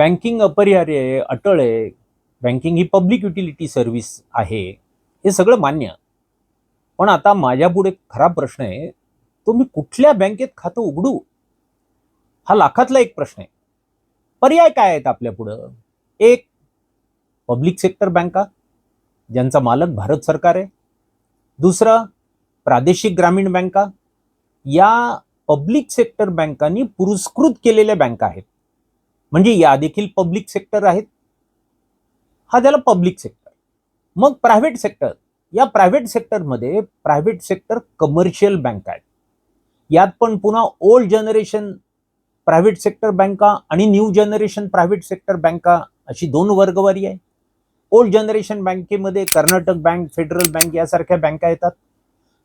Banking अपरिहार्य आहे, अटळ आहे. बँकिंग ही पब्लिक युटिलिटी सर्व्हिस आहे. हे सगळं मान्य. पण आता माझ्यापुढे खरा प्रश्न आहे, तो मी कुठल्या बँकेत खातं उघडू? हा लाखातला एक प्रश्न आहे. पर्याय काय आहेत आपल्यापुढं? एक, पब्लिक सेक्टर बँका, ज्यांचा मालक भारत सरकार आहे. दुसरं, प्रादेशिक ग्रामीण बँका. या पब्लिक सेक्टर बँकांनी पुरस्कृत केलेल्या बँका आहेत. म्हणजे या देखील पब्लिक सेक्टर आहेत. हा त्याला पब्लिक सेक्टर. मग प्रायव्हेट सेक्टर. या प्रायव्हेट सेक्टरमध्ये प्रायव्हेट सेक्टर कमर्शियल बँका आहेत. यात पण पुन्हा ओल्ड जनरेशन प्रायव्हेट सेक्टर बँका आणि न्यू जनरेशन प्रायव्हेट सेक्टर बँका अशी दोन वर्गवारी आहे. ओल्ड जनरेशन बँकेमध्ये कर्नाटक बँक, फेडरल बँक यासारख्या बँका येतात.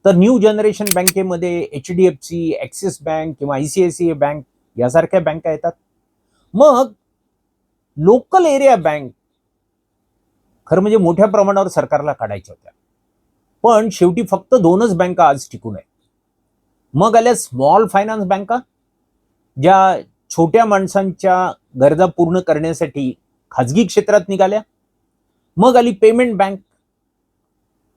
तर न्यू जनरेशन बँकेमध्ये HDFC, ॲक्सिस बँक किंवा ICICI बँक यासारख्या बँका येतात. मग लोकल एरिया बँक खरं म्हणजे मोठ्या प्रमाणावर सरकारला काढायच्या होत्या. पण शेवटी फक्त दोनच बँका आज टिकून आहेत. मग आल्या स्मॉल फायनान्स बँका, ज्या छोट्या माणसांच्या गरजा पूर्ण करण्यासाठी खाजगी क्षेत्रात निघाल्या. मग आली पेमेंट बँक.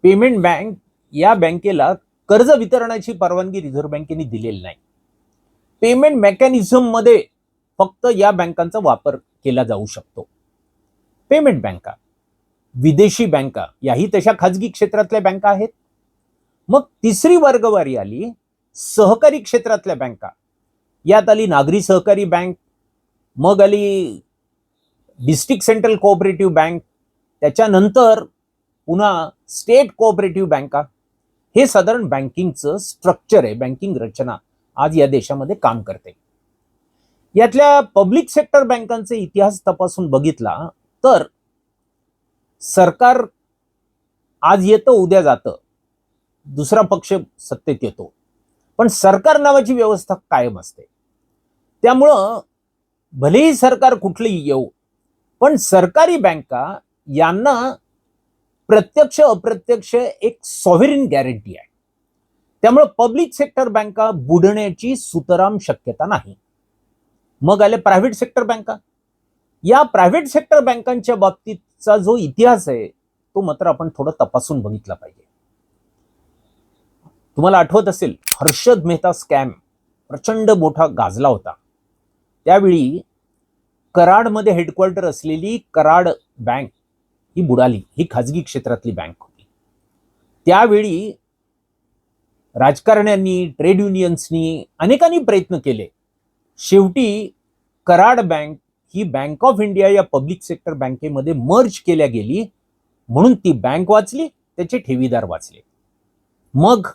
पेमेंट बँक या बँकेला कर्ज वितरणाची परवानगी रिझर्व्ह बँकेने दिलेली नाही. पेमेंट मेकॅनिझम मध्ये फक्त या बँकांचा वापर केला जाऊ शकतो. पेमेंट बँका. विदेशी बँका याही तशा खाजगी क्षेत्रातल्या बँका आहेत. मग तिसरी वर्गवारी आली सहकारी क्षेत्रातल्या बँका. यात आली नागरी सहकारी बँक, मग आली डिस्ट्रिक्ट सेंट्रल कोऑपरेटिव्ह बँक, त्याच्यानंतर पुन्हा स्टेट कोऑपरेटिव्ह बँका. हे साधारण बँकिंगचं स्ट्रक्चर आहे, बँकिंग रचना आज या देशामध्ये काम करते. यातल्या पब्लिक सेक्टर बँकांचे इतिहास तपासून बघितला तर सरकार आज येतं उद्या जातं, दुसरा पक्ष सत्तेत येतो, पण सरकार नावाची व्यवस्था कायम असते. त्यामुळं भलेही सरकार कुठलंही येऊ, पण सरकारी बँका यांना प्रत्यक्ष अप्रत्यक्ष एक सॉव्हरेन गॅरंटी आहे. त्यामुळे पब्लिक सेक्टर बँका बुडण्याची सुतराम शक्यता नाही. मग आले प्रायव्हेट सेक्टर बँका. या प्रायव्हेट सेक्टर बँकांच्या बाबतीतचा जो इतिहास आहे तो मात्र आपण थोडं तपासून बघितला पाहिजे. तुम्हाला आठवत असेल, हर्षद मेहता स्कॅम प्रचंड मोठा गाजला होता. त्यावेळी कराडमध्ये हेडक्वार्टर असलेली कराड बँक ही बुडाली. ही खाजगी क्षेत्रातली बँक होती. त्यावेळी राजकारण्यांनी, ट्रेड युनियन्सनी अनेकांनी प्रयत्न केले. शेवटी Karad bank he bank of India या पब्लिक सेक्टर बँकेमध्ये मर्ज केल्या गेली. म्हणून ती बँक वाचली, त्याचे ठेवीदार वाचले. मग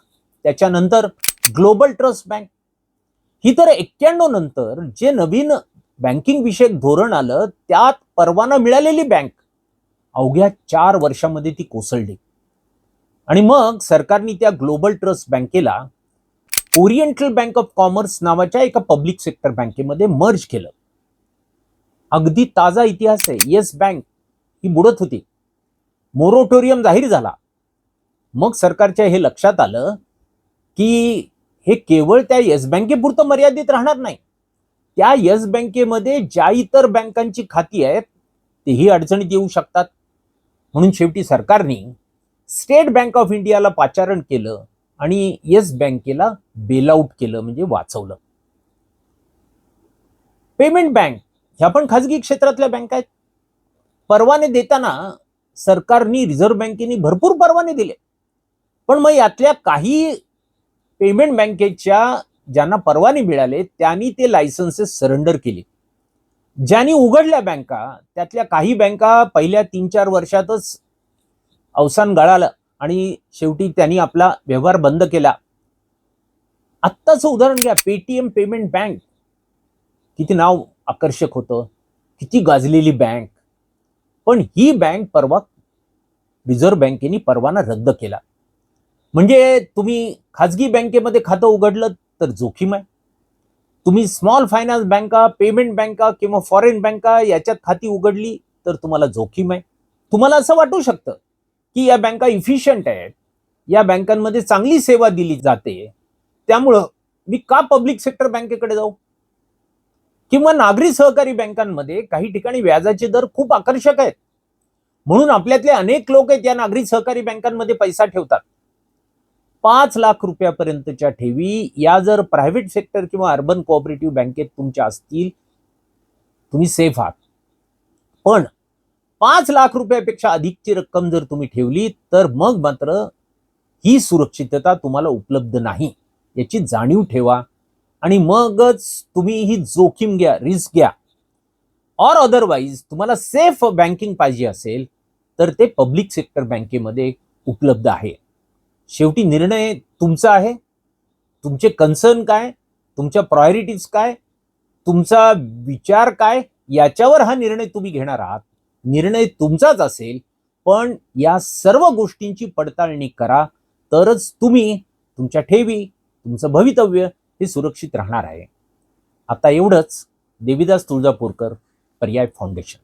त्याच्यानंतर ग्लोबल ट्रस्ट बँक ही तर 91 नंतर जे नवीन बँकिंग विषयक धोरण आलं त्यात परवाना मिळालेली बँक अवघ्या 4 वर्षामध्ये ती कोसळली. आणि मग सरकारने त्या ग्लोबल ट्रस्ट बँकेला ओरिएंटल बँक ऑफ कॉमर्स नावाच्या एका पब्लिक सेक्टर बँकेमध्ये मर्ज केलं. अगदी ताजा इतिहास आहे. येस बँक ही बुडत होती, मोरटोरियम जाहीर झाला. मग सरकारच्या हे लक्षात आलं की हे केवळ त्या येस बँकेपुरतं मर्यादित राहणार नाही. त्या येस बँकेमध्ये ज्या इतर बँकांची खाती आहेत तेही अडचणीत येऊ शकतात. म्हणून शेवटी सरकारने स्टेट बँक ऑफ इंडियाला पाचारण केलं आणि येस बँकेला बेलआउट केलं, म्हणजे वाचवलं. पेमेंट बँक ह्या पण खाजगी क्षेत्रातल्या बँका आहेत. परवाने देताना सरकारने, रिझर्व्ह बँकेने भरपूर परवाने दिले. पण मग यातल्या काही पेमेंट बँकेच्या ज्यांना परवाने मिळाले त्यांनी ते लायसन्सेस सरेंडर केले. ज्यांनी उघडल्या बँका त्यातल्या काही बँका पहिल्या 3-4 वर्षातच अवसान गळालं आणि शेवटी त्यांनी आपला व्यवहार बंद केला. आत्ताचं उदाहरण घ्या, पेटीएम पेमेंट बँक. किती नाव आकर्षक होतं, किती गाजलेली बँक. पण ही बँक परवा रिझर्व्ह बँकेने परवाना रद्द केला. म्हणजे तुम्ही खाजगी बँकेमध्ये खातं उघडलं तर जोखीम आहे. तुम्ही स्मॉल फायनान्स बँका, पेमेंट बँका किंवा फॉरेन बँका याच्यात खाती उघडली तर तुम्हाला जोखीम आहे. तुम्हाला असं वाटू शकतं की या बँका इफिशियंट आहेत, या बँकांमध्ये चांगली सेवा दिली जाते, त्यामुळं मी का पब्लिक सेक्टर बँकेकडे जाऊ? किंवा नागरी सहकारी बँकांमध्ये काही ठिकाणी व्याजाचे दर खूप आकर्षक आहेत, म्हणून आपल्यातले अनेक लोक आहेत या नागरी सहकारी बँकांमध्ये पैसा ठेवतात. 5 लाख रुपयापर्यंतच्या ठेवी या जर प्रायव्हेट सेक्टर किंवा अर्बन कोऑपरेटिव्ह बँकेत तुमच्या असतील, तुम्ही सेफ आहात. पण 5 लाख रुपयापेक्षा अधिकची रक्कम जर तुम्ही ठेवली तर मग मात्र ही सुरक्षितता तुम्हाला उपलब्ध नाही, याची जाणीव ठेवा आणि मगच तुम्ही ही जोखीम घ्या, रिस्क घ्या. ऑर अदरवाईज तुम्हाला सेफ बँकिंग पाहिजे असेल तर ते पब्लिक सेक्टर बँकेमध्ये उपलब्ध आहे. शेवटी निर्णय तुमचा आहे. तुमचे कन्सर्न काय, तुमच्या प्रायोरिटीज काय, तुमचा विचार काय, याच्यावर हा निर्णय तुम्ही घेणार आहात. निर्णय तुमचाच असेल, पण या सर्व गोष्टींची पडताळणी करा, तरच तुम्ही तुमच्या ठेवी, तुमचं भवितव्य हे सुरक्षित राहणार आहे. आता एवढंच. देविदास तुळजापूरकर, पर्याय फाउंडेशन.